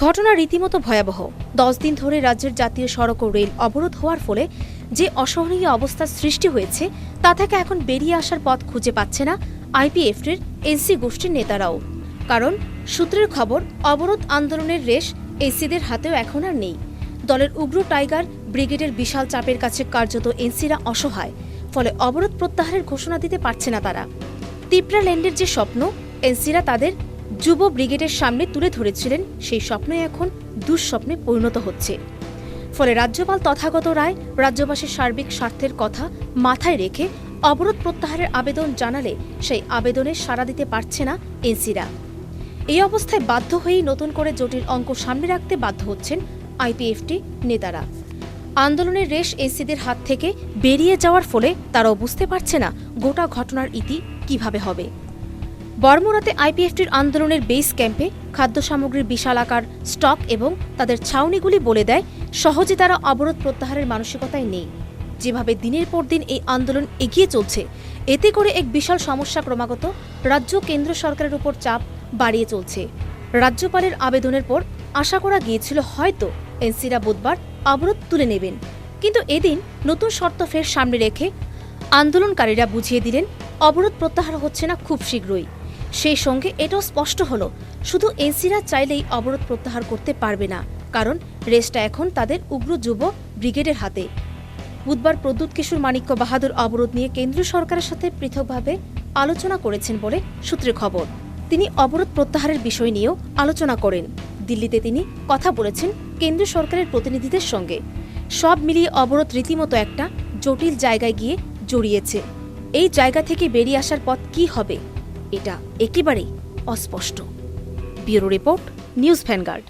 ঘটনা রীতিমতো ভয়াবহ। 10 দিন ধরে রাজ্যের জাতীয় সড়ক ও রেল অবরোধ হওয়ার ফলে যে অসহনীয় অবস্থার সৃষ্টি হয়েছে তা থেকে এখন বেরিয়ে আসার পথ খুঁজে পাচ্ছে না আইপিএফটির এনসি গোষ্ঠীর নেতারাও। কারণ সূত্রের খবর, অবরোধ আন্দোলনের রেশ এনসিদের হাতেও এখন আর নেই। দলের উগ্র টাইগার ব্রিগেডের বিশাল চাপের কাছে কার্যত এনসিরা অসহায়। ফলে অবরোধ প্রত্যাহারের ঘোষণা দিতে পারছে না তারা। তিপ্রা ল্যান্ডের যে স্বপ্ন এনসিরা তাদের যুব ব্রিগেডের সামনে তুলে ধরেছিলেন, সেই স্বপ্নই এখন দুঃস্বপ্নে পরিণত হচ্ছে। ফলে রাজ্যপাল তথাগত রায় রাজ্যবাসীর সার্বিক স্বার্থের কথা মাথায় রেখে অবরোধ প্রত্যাহারের আবেদন জানালে সেই আবেদনে সাড়া দিতে পারছে না এনসিরা। এই অবস্থায় বাধ্য হয়েই নতুন করে জটিল অঙ্ক সামনে রাখতে বাধ্য হচ্ছেন আইপিএফটি নেতারা। আন্দোলনের রেশ এনসিদের হাত থেকে বেরিয়ে যাওয়ার ফলে তারাও বুঝতে পারছে না গোটা ঘটনার ইতি কিভাবে হবে। বর্মরাতে আইপিএফটির আন্দোলনের বেস ক্যাম্পে খাদ্য সামগ্রীর বিশাল আকার স্টক এবং তাদের ছাউনিগুলি বলে দেয় সহজে তারা অবরোধ প্রত্যাহারের মানসিকতায় নেই। যেভাবে দিনের পর দিন এই আন্দোলন এগিয়ে চলছে, এতে করে এক বিশাল সমস্যা ক্রমাগত রাজ্য কেন্দ্র সরকারের উপর চাপ বাড়িয়ে চলছে। রাজ্যপালের আবেদনের পর আশা করা গিয়েছিল হয়তো এনসিরা বুধবার অবরোধ তুলে নেবেন, কিন্তু এদিন নতুন শর্ত ফের সামনে রেখে আন্দোলনকারীরা বুঝিয়ে দিলেন অবরোধ প্রত্যাহার হচ্ছে না খুব শীঘ্রই। সেই সঙ্গে এটাও স্পষ্ট হলো শুধু এনসিরা চাইলেই অবরোধ প্রত্যাহার করতে পারবে না, কারণ রেসটা এখন তাদের উগ্র যুব ব্রিগেডের হাতে। বুধবার প্রদ্যুৎ কিশোর মাণিক্য বাহাদুর অবরোধ নিয়ে কেন্দ্রীয় সরকারের সাথে পৃথকভাবে আলোচনা করেছেন বলে সূত্রে খবর। তিনি অবরোধ প্রত্যাহারের বিষয় নিয়েও আলোচনা করেন। দিল্লিতে তিনি কথা বলেছেন কেন্দ্রীয় সরকারের প্রতিনিধিদের সঙ্গে। সব মিলিয়ে অবরোধ রীতিমতো একটা জটিল জায়গায় গিয়ে জড়িয়েছে। এই জায়গা থেকে বেরিয়ে আসার পথ কি হবে এটা একেবারেই অস্পষ্ট। Bureau report, news vanguard.